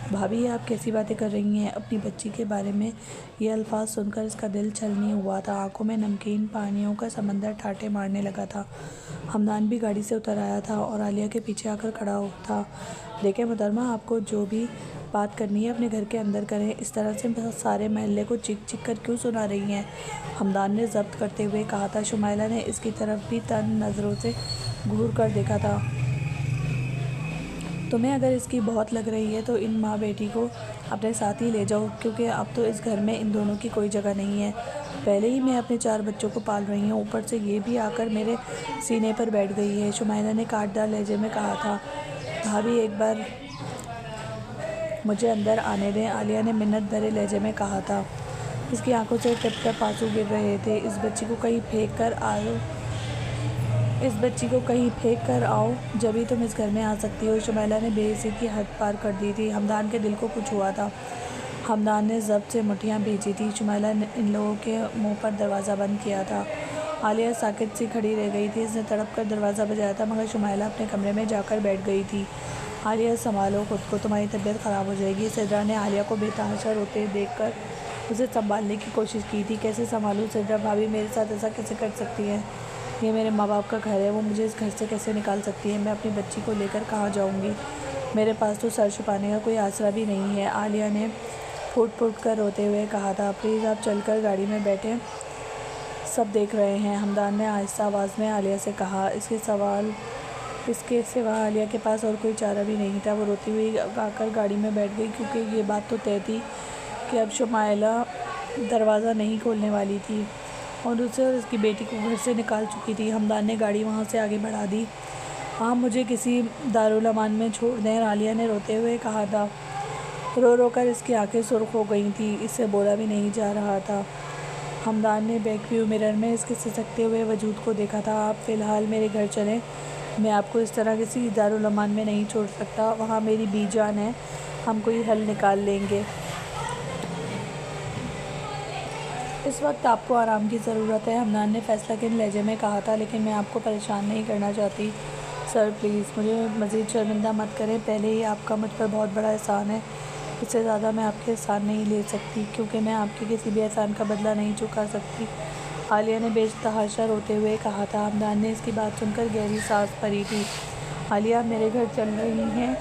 भाभी, आप कैसी बातें कर रही हैं, अपनी बच्ची के बारे में? ये अल्फाज सुनकर इसका दिल छलनी हुआ था। आंखों में नमकीन पानियों का समंदर ठाटे मारने लगा था। हमदान भी गाड़ी से उतर आया था और आलिया के पीछे आकर खड़ा था। देखें मोहतरमा, आपको जो भी बात करनी है अपने घर के अंदर करें, इस तरह से सारे महल्ले को चीख चीख कर क्यों सुना रही हैं? हमदान ने ज़ब्त करते हुए कहा था। शुमाइला ने इसकी तरफ भी तंग नज़रों से घूर कर देखा था। तुम्हें अगर इसकी बहुत लग रही है तो इन माँ बेटी को अपने साथ ही ले जाओ, क्योंकि अब तो इस घर में इन दोनों की कोई जगह नहीं है। पहले ही मैं अपने 4 बच्चों को पाल रही हूँ, ऊपर से ये भी आकर मेरे सीने पर बैठ गई है। शुमाइला ने काटदार लहजे में कहा था। भाभी एक बार मुझे अंदर आने दें, आलिया ने मिन्नत भरे लहजे में कहा था। इसकी आंखों से टिप टिप आंसू गिर रहे थे। इस बच्ची को कहीं फेंक कर आओ, जब भी तुम इस घर में आ सकती हो। शुमाइला ने बेइज्जती की हद पार कर दी थी। हमदान के दिल को कुछ हुआ था। हमदान ने ज़ब्त से मुठ्ठियाँ भेजी थी। शुमाइला ने इन लोगों के मुंह पर दरवाज़ा बंद किया था। आलिया साकित सी खड़ी रह गई थी। इसने तड़प कर दरवाज़ा बजाया था, मगर शुमाइला अपने कमरे में जाकर बैठ गई थी। आलिया संभालो खुद को, तुम्हारी तबीयत ख़राब हो जाएगी। सिद्रा ने आलिया को बेतहाशा रोते देखकर उसे संभालने की कोशिश की थी। कैसे संभालूं सिद्रा भाभी, मेरे साथ ऐसा कैसे कर सकती है? ये मेरे माँ बाप का घर है, वो मुझे इस घर से कैसे निकाल सकती है? मैं अपनी बच्ची को लेकर कहाँ जाऊँगी? मेरे पास तो सर छुपाने का कोई आसरा भी नहीं है। आलिया ने फूट फूट कर रोते हुए कहा था। प्लीज़ आप चलकर गाड़ी में बैठें, सब देख रहे हैं। हमदान ने आहिस्ता आवाज़ में आलिया से कहा। इसके सिवा आलिया के पास और कोई चारा भी नहीं था। वो रोती हुई आकर गाड़ी में बैठ गई, क्योंकि ये बात तो तय थी कि अब शुमाइला दरवाज़ा नहीं खोलने वाली थी और उसे और उसकी बेटी को घर से निकाल चुकी थी। हमदान ने गाड़ी वहाँ से आगे बढ़ा दी। हाँ, मुझे किसी दारुल अमान में छोड़ दें, आलिया ने रोते हुए कहा था। रो रो कर इसकी आंखें सुर्ख हो गई थी। इससे बोला भी नहीं जा रहा था। हमदान ने बैक व्यू मिरर में इसके सिसकते हुए वजूद को देखा था। आप फ़िलहाल मेरे घर चलें, मैं आपको इस तरह किसी दारुल अमान में नहीं छोड़ सकता। वहाँ मेरी बीजान है, हम कोई हल निकाल लेंगे। इस वक्त आपको आराम की ज़रूरत है, हमदान ने फैसला के लहजे में कहा था। लेकिन मैं आपको परेशान नहीं करना चाहती। सर प्लीज़ मुझे मज़ीद शर्मिंदा मत करें। पहले ही आपका मुझ पर बहुत बड़ा एहसान है, इससे ज़्यादा मैं आपके एहसान नहीं ले सकती, क्योंकि मैं आपके किसी भी एहसान का बदला नहीं चुका सकती। आलिया ने बेतहाशा रोते हुए कहा था। हमदान ने इसकी बात सुनकर गहरी सांस भरी थी। आलिया मेरे घर चल रही हैं,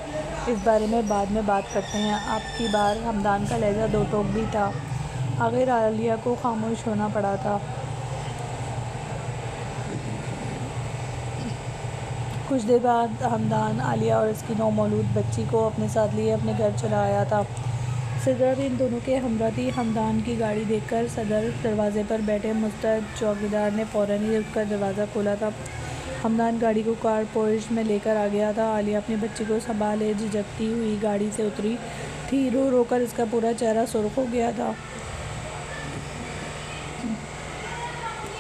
इस बारे में बाद में बात करते हैं। आपकी बार हमदान का लहजा दो टोक भी था। आखिर आलिया को खामोश होना पड़ा था। कुछ देर बाद हमदान आलिया और इसकी नौमौलूद बच्ची को अपने साथ लिए अपने घर चला आया था। सिद्रा भी इन दोनों के हमरा थी। हमदान की गाड़ी देखकर सदर दरवाजे पर बैठे मुस्तैद चौकीदार ने फ़ौरन ही उठकर दरवाज़ा खोला था। हमदान गाड़ी को कार पोर्च में लेकर आ गया था। आलिया अपनी बच्ची को संभाले झिझकती हुई गाड़ी से उतरी थी। रो रो कर इसका पूरा चेहरा सुर्ख हो गया था।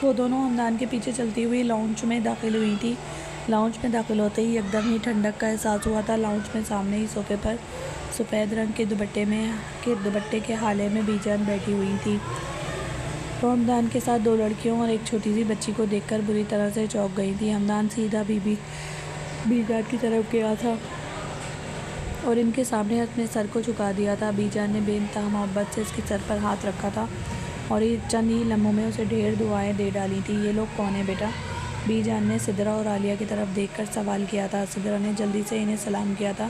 वो दोनों हमदान के पीछे चलती हुई लाउंज में दाखिल हुई थी। लाउंज में दाखिल होते ही एकदम ही ठंडक का एहसास हुआ था। लाउंज में सामने ही सोफे पर सफ़ेद रंग के दुपट्टे के हाले में बीजान बैठी हुई थी। वो हमदान के साथ 2 लड़कियों और एक छोटी सी बच्ची को देखकर बुरी तरह से चौंक गई थी। हमदान सीधा बीजान की तरफ गया था और इनके सामने अपने सर को झुका दिया था। बीजान ने बेइंतहा मोहब्बत से इसके सर पर हाथ रखा था और ये चंद ही लम्हों में उसे ढेर दुआएं दे डाली थी। ये लोग कौन है बेटा? बीजान ने सिद्रा और आलिया की तरफ देखकर सवाल किया था। सिद्रा ने जल्दी से इन्हें सलाम किया था,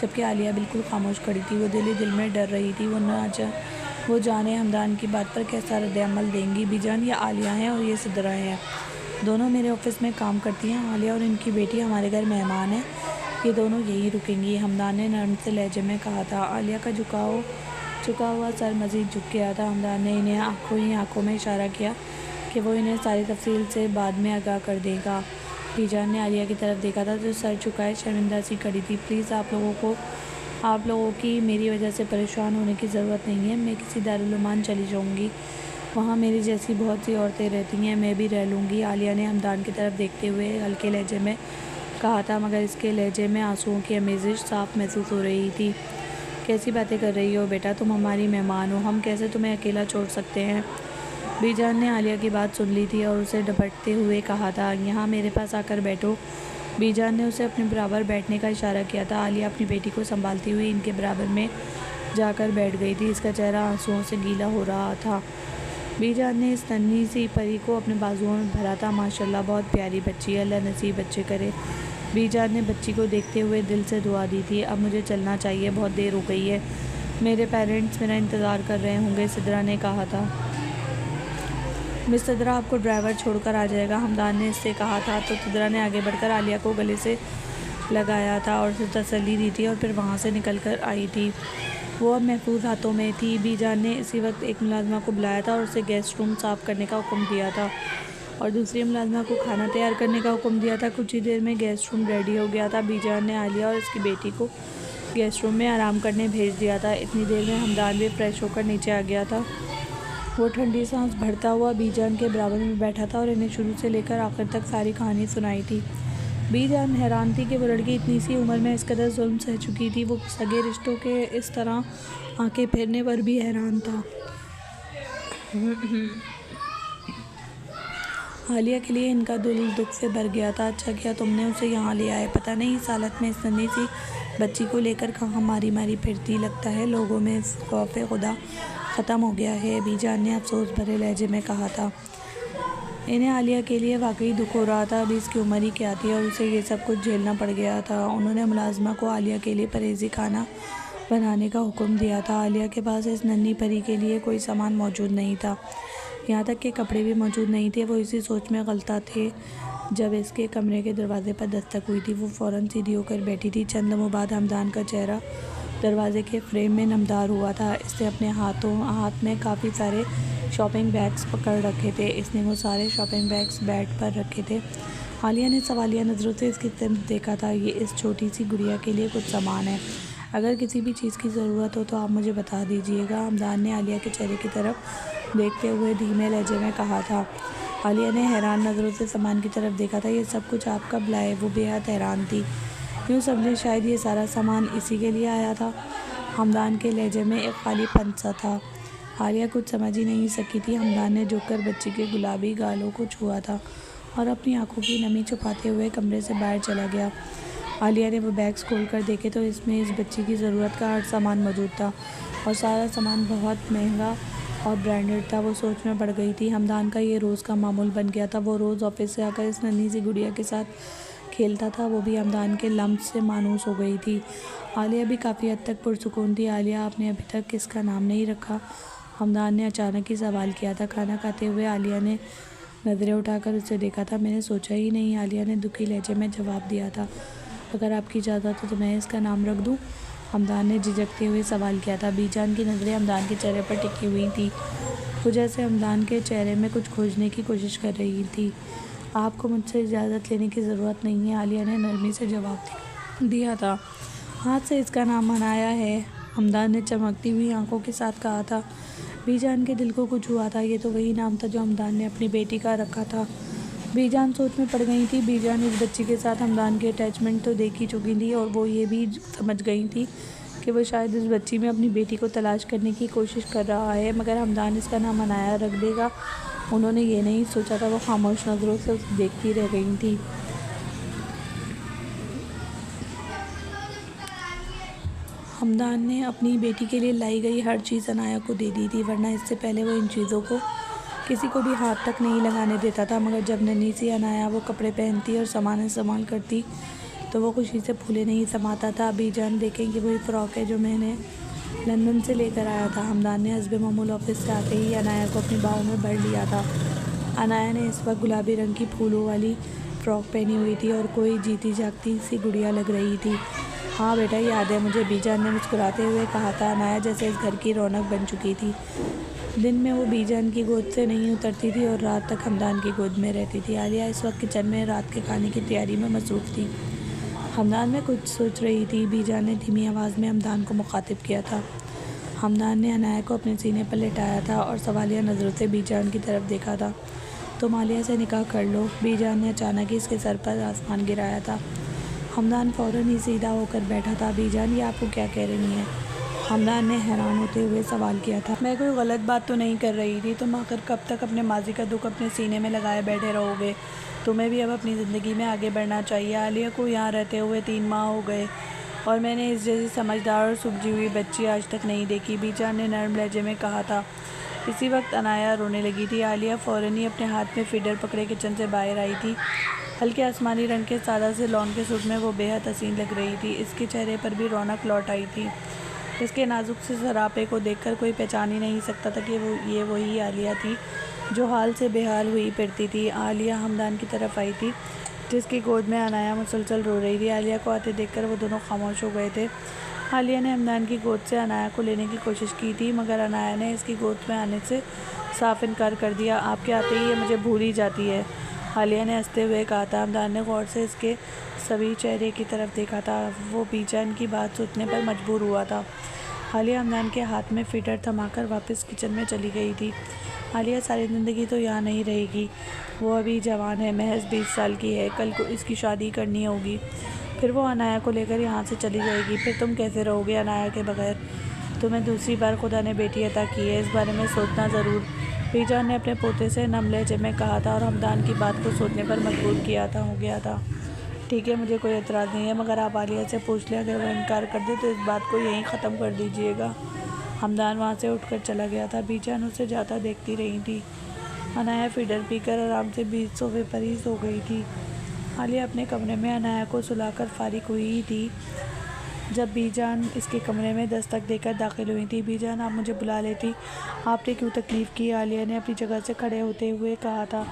जबकि आलिया बिल्कुल खामोश खड़ी थी। वो दिल ही दिल में डर रही थी। वो जाने हमदान की बात पर कैसा रद्द-ए-अमल देंगी। बीजान, ये आलिया हैं और ये सिद्रा हैं, दोनों मेरे ऑफिस में काम करती हैं। आलिया और इनकी बेटी हमारे घर मेहमान हैं, ये दोनों यहीं रुकेंगी, हमदान ने नरम से लहजे में कहा था। आलिया का झुका हुआ सर मज़ीद झुक गया था। हमदान ने इन्हें आंखों में इशारा किया कि वो इन्हें सारी तफसील से बाद में आगाह कर देगा। बीजान ने आलिया की तरफ देखा था, जो सर झुकाए शर्मिंदा सी खड़ी थी। प्लीज़ आप लोगों की मेरी वजह से परेशान होने की ज़रूरत नहीं है। मैं किसी दारुल अमान चली जाऊँगी, वहाँ मेरी जैसी बहुत सी औरतें रहती हैं, मैं भी रह लूँगी। आलिया ने हमदान की तरफ देखते हुए हल्के लहजे में कहा था, मगर इसके लहजे में आंसुओं की आमेज़िश साफ महसूस हो रही थी। कैसी बातें कर रही हो बेटा, तुम हमारी मेहमान हो, हम कैसे तुम्हें अकेला छोड़ सकते हैं? बीजान ने आलिया की बात सुन ली थी और उसे डपटते हुए कहा था, यहाँ मेरे पास आकर बैठो। बीजान ने उसे अपने बराबर बैठने का इशारा किया था। आलिया अपनी बेटी को संभालती हुई इनके बराबर में जाकर बैठ गई थी। इसका चेहरा आंसुओं से गीला हो रहा था। बीजान ने इस नन्ही सी परी को अपने बाजुओं में भरा था। माशाल्लाह बहुत प्यारी बच्ची है, अल्लाह नसीब बच्चे करे। बीजान ने बच्ची को देखते हुए दिल से दुआ दी थी। अब मुझे चलना चाहिए, बहुत देर हो गई है, मेरे पेरेंट्स मेरा इंतज़ार कर रहे होंगे, सिद्रा ने कहा था। मिस सिद्रा, आपको ड्राइवर छोड़कर आ जाएगा, हमदान ने इससे कहा था। तो सिद्रा ने आगे बढ़कर आलिया को गले से लगाया था और उसे तसल्ली दी थी और फिर वहाँ से निकल कर आई थी। वो अब महफूज हाथों में थी। बीजान ने इसी वक्त एक मुलाजमा को बुलाया था और उसे गेस्ट रूम साफ़ करने का हुक्म दिया था और दूसरी मुलाजमा को खाना तैयार करने का हुक्म दिया था। कुछ ही देर में गेस्ट रूम रेडी हो गया था। बीजान ने आलिया और उसकी बेटी को गेस्ट रूम में आराम करने भेज दिया था। इतनी देर में हमदान भी फ्रेश होकर नीचे आ गया था। वो ठंडी सांस भरता हुआ बीजान के बराबर में बैठा था और इन्हें शुरू से लेकर आखिर तक सारी कहानी सुनाई थी। बीजान हैरान थी कि वो लड़की इतनी सी उम्र में इस कदर जुल्म सह चुकी थी। वो सगे रिश्तों के इस तरह आंखें फेरने पर भी हैरान था। आलिया के लिए इनका दिल दुख से भर गया था। अच्छा किया तुमने उसे यहाँ ले आए, पता नहीं इस हालत में इस नन्ही सी बच्ची को लेकर कहाँ मारी मारी फिरती। लगता है लोगों में खौफ खुदा ख़त्म हो गया है, बीजान ने अफसोस भरे लहजे में कहा था। इन्हें आलिया के लिए वाकई दुख हो रहा था। अभी इसकी उम्र ही क्या थी और उसे ये सब कुछ झेलना पड़ गया था। उन्होंने मुलाजमा को आलिया के लिए परहेज़ी खाना बनाने का हुक्म दिया था। आलिया के पास इस नन्ही परी के लिए कोई सामान मौजूद नहीं था, यहाँ तक कि कपड़े भी मौजूद नहीं थे। वो इसी सोच में गलता थे। जब इसके कमरे के दरवाजे पर दस्तक हुई थी, वो फ़ौरन सीधी होकर बैठी थी। चंद लम्हों बाद हमदान का चेहरा दरवाजे के फ्रेम में नमदार हुआ था। इसने अपने हाथ में काफ़ी सारे शॉपिंग बैग्स पकड़ रखे थे। इसने वो सारे शॉपिंग बैग्स बेड पर रखे थे। आलिया ने सवालिया नज़रों से इसकी तरफ देखा था। ये इस छोटी सी गुड़िया के लिए कुछ सामान है, अगर किसी भी चीज़ की ज़रूरत हो तो आप मुझे बता दीजिएगा, हमदान ने आलिया के चेहरे की तरफ देखते हुए धीमे लहजे में कहा था। आलिया ने हैरान नज़रों से सामान की तरफ देखा था। ये सब कुछ आप कब लाए? वो बेहद हैरान थी। यूँ समझे शायद ये सारा सामान इसी के लिए आया था। हमदान के लहजे में एक खालीपन सा था। आलिया कुछ समझ ही नहीं सकी थी। हमदान ने झुककर बच्ची के गुलाबी गालों को छुआ था और अपनी आंखों की नमी छुपाते हुए कमरे से बाहर चला गया। आलिया ने वो बैग्स खोलकर देखे तो इसमें इस बच्ची की ज़रूरत का हर सामान मौजूद था और सारा सामान बहुत महंगा और ब्रांडेड था। वो सोच में पड़ गई थी। हमदान का ये रोज़ का मामूल बन गया था। वो रोज़ ऑफिस से आकर इस नन्ही सी गुड़िया के साथ खेलता था। वो भी हमदान के लम्स से मानूस हो गई थी। आलिया भी काफ़ी हद तक पुरसुकून थी। आलिया, आपने अभी तक किसका नाम नहीं रखा? हमदान ने अचानक ही सवाल किया था। खाना खाते हुए आलिया ने नज़रें उठाकर उसे देखा था। मैंने सोचा ही नहीं, आलिया ने दुखी लहजे में जवाब दिया था। अगर आपकी इजाज़त हो तो मैं इसका नाम रख दूँ? हमदान ने झिझकते हुए सवाल किया था। बीजान की नज़रें हमदान के चेहरे पर टिकी हुई थी। वो जैसे हमदान के चेहरे में कुछ खोजने की कोशिश कर रही थी। आपको मुझसे इजाज़त लेने की ज़रूरत नहीं है, आलिया ने नरमी से जवाब दिया था। हाथ से इसका नाम मनाया है, हमदान ने चमकती हुई आंखों के साथ कहा था। बीजान के दिल को कुछ हुआ था। ये तो वही नाम था जो हमदान ने अपनी बेटी का रखा था। बीजान सोच में पड़ गई थी। बीजान इस बच्ची के साथ हमदान की अटैचमेंट तो देख ही चुकी थी और वो ये भी समझ गई थी कि वो शायद इस बच्ची में अपनी बेटी को तलाश करने की कोशिश कर रहा है, मगर हमदान इसका नाम अनाया रख देगा, उन्होंने ये नहीं सोचा था। वो खामोश नज़रों से उसे देखती रह गई थी। हमदान ने अपनी बेटी के लिए लाई गई हर चीज़ अनाया को दे दी थी, वरना इससे पहले वो इन चीज़ों को किसी को भी हाथ तक नहीं लगाने देता था। मगर जब नन्ही सी अनाया वो कपड़े पहनती और सामान इस्तेमाल करती तो वो खुशी से फूले नहीं समाता था। बीजान देखें कि वही फ़्रॉक है जो मैंने लंदन से लेकर आया था। हमदान ने हस्बे मामूल ऑफिस से आते ही अनाया को अपनी बाहों में भर लिया था। अनाया ने इस वक्त गुलाबी रंग की फूलों वाली फ़्रॉक पहनी हुई थी और कोई जीती जागती सी गुड़िया लग रही थी। हाँ बेटा, याद है मुझे, बीजान ने मुस्कुराते हुए कहा था। अनाया जैसे इस घर की रौनक बन चुकी थी। दिन में वो बीजान की गोद से नहीं उतरती थी और रात तक हमदान की गोद में रहती थी। आलिया इस वक्त किचन में रात के खाने की तैयारी में मसरूफ़ थी। हमदान में कुछ सोच रही थी। बीजान ने धीमी आवाज़ में हमदान को मुखातिब किया था। हमदान ने अनाया को अपने सीने पर लेटाया था और सवालिया नज़रों से बीजान की तरफ देखा था। तुम आलिया से निकाह कर लो, बीजान ने अचानक ही इसके सर पर आसमान गिराया था। हमदान फ़ौरन ही सीधा होकर बैठा था। बीजान, ये आपको क्या कह रही हैं? हमदान ने हैरान होते हुए सवाल किया था। मैं कोई गलत बात तो नहीं कर रही थी। तुम आकर कब तक अपने माजी का दुख अपने सीने में लगाए बैठे रहोगे? तुम्हें भी अब अपनी ज़िंदगी में आगे बढ़ना चाहिए। आलिया को यहाँ रहते हुए 3 माह हो गए और मैंने इस जैसी समझदार और सुलझी हुई बच्ची आज तक नहीं देखी, बीजान ने नरम लहजे में कहा था। इसी वक्त अनाया रोने लगी थी। आलिया फ़ौरन ही अपने हाथ में फीडर पकड़े किचन से बाहर आई थी। हल्के आसमानी रंग के सादा से लॉन के सूट में वो बेहद हसीन लग रही थी। इसके चेहरे पर भी रौनक लौट आई थी। इसके नाजुक से सरापे को देखकर कोई पहचान ही नहीं सकता था कि ये वही आलिया थी जो हाल से बेहाल हुई फिरती थी। आलिया हमदान की तरफ आई थी जिसकी गोद में अनाया मुसलसल रो रही थी। आलिया को आते देखकर वो दोनों खामोश हो गए थे। आलिया ने हमदान की गोद से अनाया को लेने की कोशिश की थी, मगर अनाया ने इसकी गोद में आने से साफ इनकार कर दिया। आपके आते ही ये मुझे भूल ही जाती है, आलिया ने हंसते हुए कहा था। हमदान ने गौर से इसके सभी चेहरे की तरफ देखा था। वो बेचैन की बात सोचने पर मजबूर हुआ था। आलिया हमदान के हाथ में फीडर थमाकर वापस किचन में चली गई थी। आलिया सारी ज़िंदगी तो यहाँ नहीं रहेगी। वो अभी जवान है, महज 20 साल की है। कल को इसकी शादी करनी होगी, फिर वो अनाया को लेकर यहाँ से चली जाएगी। फिर तुम कैसे रहोगे अनाया के बगैर? तुम्हें दूसरी बार खुदा ने बेटी अता की है, इस बारे में सोचना ज़रूर, बीजान ने अपने पोते से नम लहजे में कहा था और हमदान की बात को सोचने पर मजबूर हो गया था। ठीक है, मुझे कोई एतराज़ नहीं है, मगर आप आलिया से पूछ लें, अगर वो इनकार कर दे तो इस बात को यहीं ख़त्म कर दीजिएगा। हमदान वहाँ से उठकर चला गया था। बीजान उसे जाता देखती रही थी। अनाया फीडर पीकर आराम से बीच सोफे पर ही सो गई थी। आलिया अपने कमरे में अनाया को सुलाकर फारिग हुई ही थी जब बीजान इसके कमरे में दस्तक देकर दाखिल हुई थी। बीजान, आप मुझे बुला लेती, आपने क्यों तकलीफ़ की? आलिया ने अपनी जगह से खड़े होते हुए कहा था।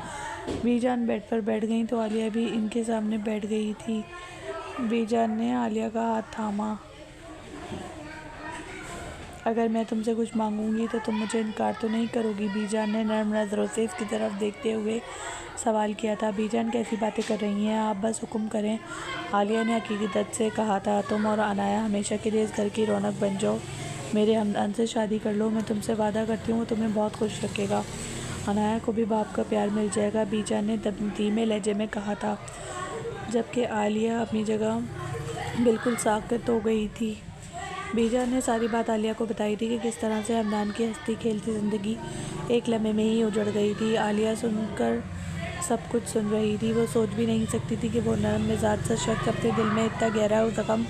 बीजान बेड पर बैठ गई तो आलिया भी इनके सामने बैठ गई थी। बीजान ने आलिया का हाथ थामा। अगर मैं तुमसे कुछ मांगूंगी तो तुम मुझे इनकार तो नहीं करोगी? बीजान ने नर्म नज़रों से इसकी तरफ देखते हुए सवाल किया था। बीजान, कैसी बातें कर रही हैं आप? बस हुक्म करें, आलिया ने हकीकत से कहा था। तुम और अनाया हमेशा के लिए इस घर की रौनक बन जाओ। मेरे हमदान से शादी कर लो, मैं तुमसे वादा करती हूँ वो तुम्हें बहुत खुश रखेगा। अनाया को भी बाप का प्यार मिल जाएगा, बीजान ने धीमे लहजे में कहा था, जबकि आलिया अपनी जगह बिल्कुल साकत हो गई थी। बीजान ने सारी बात आलिया को बताई थी कि किस तरह से हमदान की हंसती खेलती ज़िंदगी एक लम्हे में ही उजड़ गई थी। आलिया सुनकर सब कुछ सुन रही थी। वो सोच भी नहीं सकती थी कि वो नरम मिजाज सा शख्स अपने दिल में इतना गहरा ज़ख्म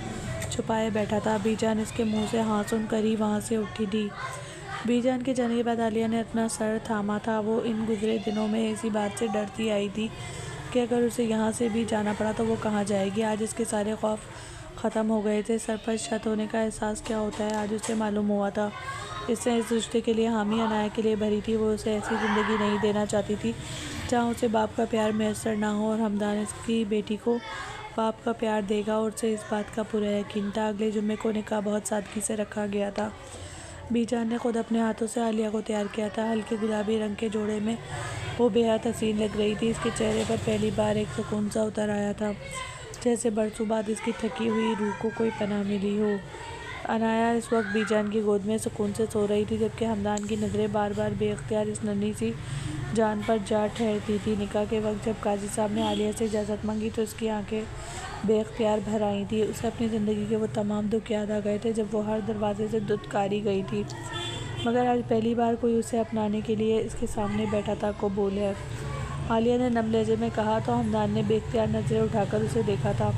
छुपाए बैठा था। बीजान इसके मुंह से हाँ सुनकर ही वहाँ से उठी थी। बीजान के जाने के बाद आलिया ने अपना सर थामा था। वो इन गुजरे दिनों में इसी बात से डरती आई थी कि अगर उसे यहाँ से भी जाना पड़ा तो वो कहाँ जाएगी। आज इसके सारे खौफ ख़त्म हो गए थे। सर पर छत होने का एहसास क्या होता है आज उसे मालूम हुआ था। इसने इस रिश्ते के लिए हामी अनाया के लिए भरी थी। वो उसे ऐसी ज़िंदगी नहीं देना चाहती थी जहाँ उसे बाप का प्यार मैसर ना हो, और हमदान इसकी बेटी को बाप का प्यार देगा और उसे इस बात का पूरा यकीन था। अगले जुम्मे को निकाह बहुत सादगी से रखा गया था। बीजान ने खुद अपने हाथों से आलिया को तैयार किया था। हल्के गुलाबी रंग के जोड़े में वो बेहद हसीन लग रही थी। इसके चेहरे पर पहली बार एक सुकून सा उतर आया था, जैसे बरसों बाद इसकी थकी हुई रूह को कोई पनाह मिली हो। अनाया इस वक्त बीजान की गोद में सुकून से सो रही थी, जबकि हमदान की नज़रें बार बार बेख्तियार इस नन्ही सी जान पर जा ठहरती थी। निकाह के वक्त जब काजी साहब ने आलिया से इजाज़त मांगी तो उसकी आंखें बेख्तियार भर आई थी। उसे अपनी ज़िंदगी के वो तमाम दुख याद आ गए थे जब वो हर दरवाजे से दुत्कारी गई थी, मगर आज पहली बार कोई उसे अपनाने के लिए इसके सामने बैठा था। कबूल है, आलिया ने नम लहजे में कहा तो हमदान ने बेख्तियार नज़रें उठाकर उसे देखा था।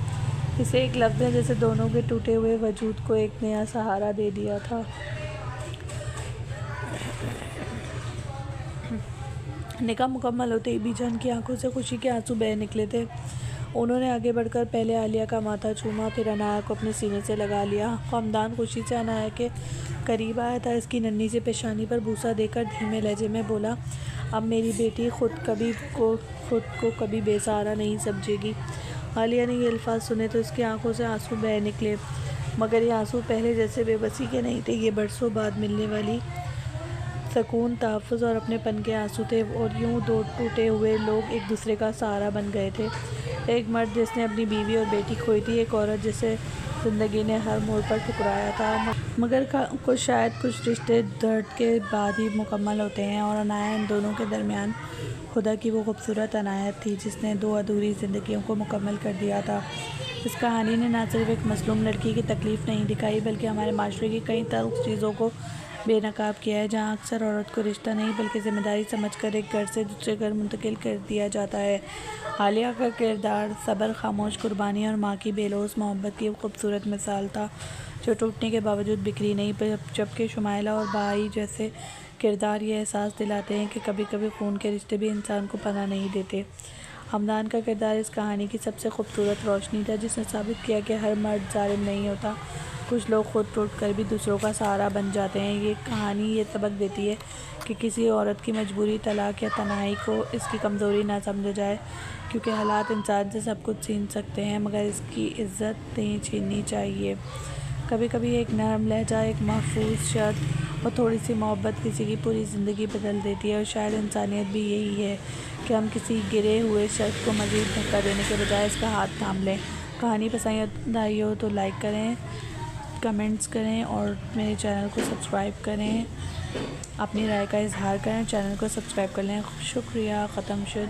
इसे एक लफ्ज़ ने जैसे दोनों के टूटे हुए वजूद को एक नया सहारा दे दिया था। निकाह मुकम्मल होते ही बीजान की आंखों से खुशी के आंसू बह निकले थे। उन्होंने आगे बढ़कर पहले आलिया का माथा चूमा, फिर अनाया को अपने सीने से लगा लिया। हमदान खुशी से अनाया के करीब आया था। इसकी नन्ही से पेशानी पर बूसा देकर धीमे लहजे में बोला, अब मेरी बेटी खुद को कभी बेसहारा नहीं समझेगी। आलिया ने ये अल्फाज सुने तो इसकी आंखों से आंसू बह निकले, मगर ये आंसू पहले जैसे बेबसी के नहीं थे। ये बरसों बाद मिलने वाली सकून, तहफ़्फ़ुज़ और अपनेपन के आंसू थे, और यूं दो टूटे हुए लोग एक दूसरे का सहारा बन गए थे। एक मर्द जिसने अपनी बीवी और बेटी खोई थी, एक औरत जिसे ज़िंदगी ने हर मोड़ पर ठुकराया था, मगर शायद कुछ रिश्ते दर्द के बाद ही मुकम्मल होते हैं, और अनाया इन दोनों के दरमियान खुदा की वो खूबसूरत अनायत थी जिसने दो अधूरी ज़िंदगियों को मुकम्मल कर दिया था। इस कहानी ने न सिर्फ एक मसलूम लड़की की तकलीफ़ नहीं दिखाई, बल्कि हमारे माशरे की कई तल्ख़ चीज़ों को बेनकाब किया है, जहां अक्सर औरत को रिश्ता नहीं बल्कि जिम्मेदारी समझकर एक घर से दूसरे घर मुंतकिल कर दिया जाता है। आलिया का किरदार सब्र, खामोश कुर्बानी और माँ की बेलौस मोहब्बत की खूबसूरत मिसाल था, जो टूटने के बावजूद बिखरी नहीं। जबकि शुमाइला और भाई जैसे किरदार ये एहसास दिलाते हैं कि कभी कभी खून के रिश्ते भी इंसान को पनाह नहीं देते। हमदान का किरदार इस कहानी की सबसे खूबसूरत रोशनी था, जिसने साबित किया कि हर मर्द जालिम नहीं होता। कुछ लोग खुद टूट कर भी दूसरों का सहारा बन जाते हैं। ये कहानी ये सबक देती है कि किसी औरत की मजबूरी, तलाक या तन्हाई को इसकी कमज़ोरी ना समझा जाए, क्योंकि हालात इंसान से सब कुछ छीन सकते हैं मगर इसकी इज़्ज़त नहीं छीननी चाहिए। कभी कभी एक नरम लहजा, एक महफूज शर्त और थोड़ी सी मोहब्बत किसी की पूरी ज़िंदगी बदल देती है। और शायद इंसानियत भी यही है कि हम किसी गिरे हुए शर्त को मज़ीद धक्का देने के बजाय इसका हाथ थाम लें। कहानी पसंद आई हो तो लाइक करें, कमेंट्स करें और मेरे चैनल को सब्सक्राइब करें। अपनी राय का इजहार करें, चैनल को सब्सक्राइब कर लें। शुक्रिया। ख़त्म शुद।